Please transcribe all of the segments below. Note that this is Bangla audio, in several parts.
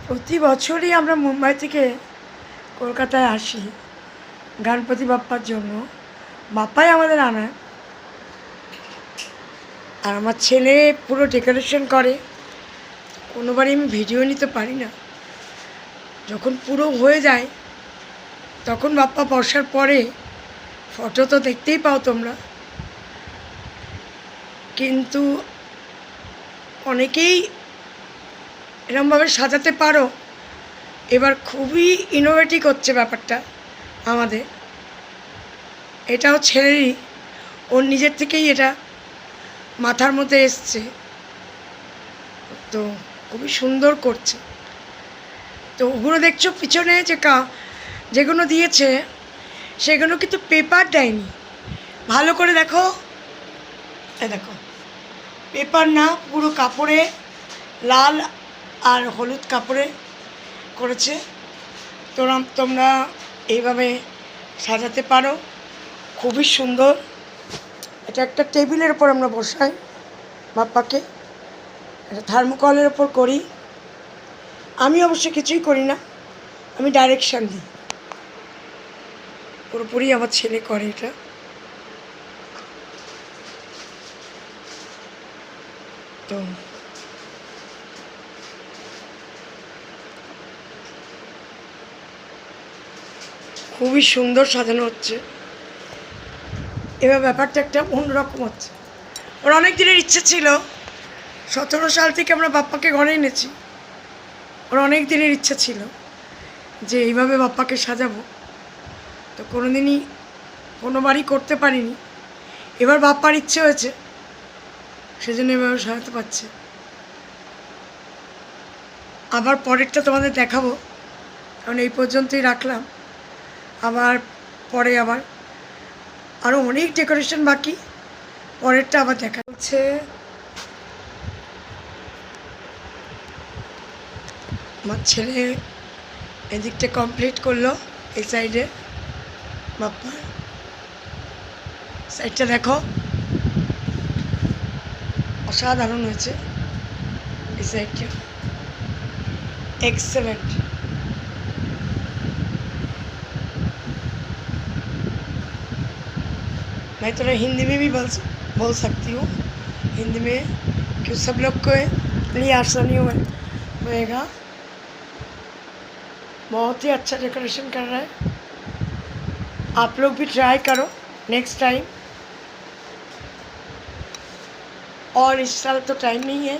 প্রতি বছরই আমরা মুম্বাই থেকে কলকাতায় আসি গণপতি বাপ্পার জন্য। বাপ্পাই আমাদের আনায়। আর আমার ছেলে পুরো ডেকোরেশন করে। কোনোবারই আমি ভিডিও নিতে পারি না। যখন পুরো হয়ে যায় তখন বাপ্পা বসার পরে ফটো তো দেখতেই পাও তোমরা। কিন্তু অনেকেই এরমভাবে সাজাতে পারো। এবার খুবই ইনোভেটিভ হচ্ছে ব্যাপারটা আমাদের। এটাও ছেলেরই, ওর নিজের থেকেই এটা মাথার মধ্যে এসছে, তো খুবই সুন্দর করছে। তো ওগুলো দেখছো পিছনে যেগুলো দিয়েছে সেগুলো কিন্তু পেপার দেয়নি। ভালো করে দেখো, দেখো পেপার না, পুরো কাপড়ে, লাল আর হলুদ কাপড়ে করেছে। তোমরা এইভাবে সাজাতে পারো, খুবই সুন্দর। এটা একটা টেবিলের ওপর আমরা বসাই বাপ্পাকে, এটা থার্মোকলের ওপর করি। আমি অবশ্য কিছুই করি না, আমি ডাইরেকশান দিই। পুরোপুরি আমার ছেলে করে এটা। তো খুবই সুন্দর সাজানো হচ্ছে। এবার ব্যাপারটা একটা অন্যরকম হচ্ছে। ওর অনেক দিনের ইচ্ছে ছিল, 17 সাল থেকে আমরা বাপ্পাকে ঘরে এনেছি। ওর অনেক দিনের ইচ্ছা ছিল যে এইভাবে বাপ্পাকে সাজাবো, তো কোনোবারই করতে পারিনি। এবার বাপ্পার ইচ্ছে হয়েছে, সেজন্য এভাবে সাজাতে পারছে। আবার পরেরটা তোমাদের দেখাবো, কারণ এই পর্যন্তই রাখলাম। আবার পরে আরও অনেক ডেকোরেশন বাকি, পরেরটা আবার দেখা হচ্ছে। আমার ছেলে এদিকটা কমপ্লিট করলো, এই সাইডে বাপ্পা সাইডটা দেখো, অসাধারণ হয়েছে এই সাইডটা, एक्सेलेंट। मैं थोड़ा हिंदी में भी बोल सकती हूँ, हिंदी में, क्यों सब लोग को लिए आसानी होएगा। बहुत ही अच्छा डेकोरेशन कर रहा है। आप लोग भी ट्राई करो नेक्स्ट टाइम। और इस साल तो टाइम नहीं है,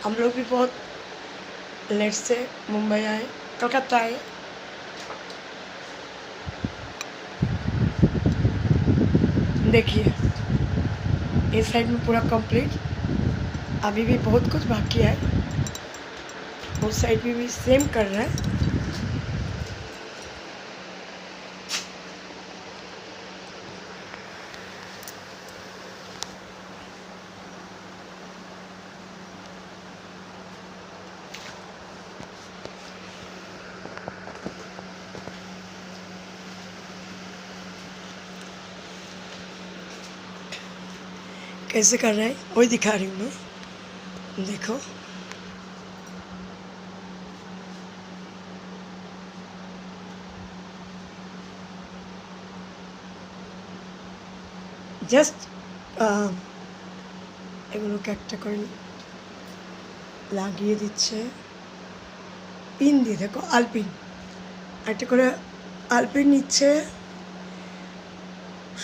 हम लोग भी बहुत लेट से मुंबई आए, कलकत्ता आए। देखिए इस साइड में पूरा कंप्लीट, अभी भी बहुत कुछ बाकी है। उस साइड में भी सेम कर रहा है। कैसे कर रहा है वही दिखा रही हूँ मैं, देखो। জাস্ট এগুলোকে একটা করে লাগিয়ে দিচ্ছে পিন দিয়ে, দেখো আলপিন, একটা করে আলপিন নিচ্ছে,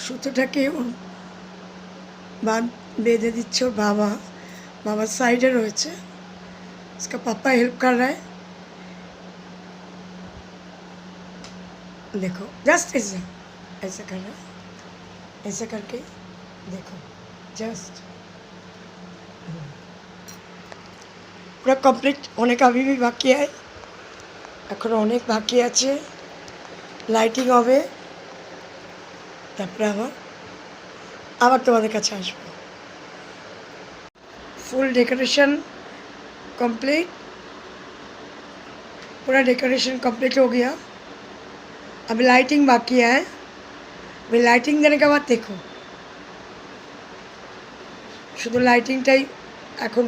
সুতোটাকে बेঁধে দিচ্ছে ওর बाबा साइडे রয়েছে, इसका पापा हेल्प कर रहा है। देखो जस्ट ऐसा कर रहा है, ऐसा करके देखो जस्ट पूरा कंप्लीट होने का अभी भी बाकी है, এখন অনেক বাকি আছে। লাইটিং হবে, তারপরে আবার তোমাদের কাছে আসবো। फुल डेकोरेशन कंप्लीट, पूरा डेकोरेशन कंप्लीट हो गया। अभी लाइटिंग बाकी है। अभी लाइटिंग देने के बाद देखो, শুধু লাইটিংটাই এখন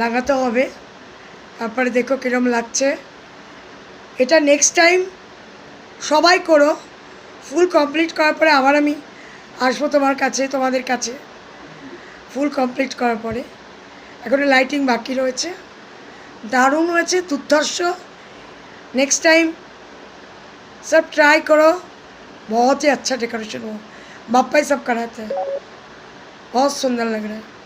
লাগাতে হবে। তারপরে দেখো কীরকম লাগছে। এটা নেক্সট টাইম সবাই করো। ফুল কমপ্লিট করার পরে আবার আমি আসবো তোমার কাছে, তোমাদের কাছে ফুল কমপ্লিট করার পরে। এখনো লাইটিং বাকি রয়েছে। দারুণ হয়েছে, দুর্ধর্ষ। नेक्स्ट टाइम सब ट्राई करो। बहुत ही अच्छा डेकोरेशन हुआ, बापा ही सब कराते हैं, बहुत सुंदर लग रहा है।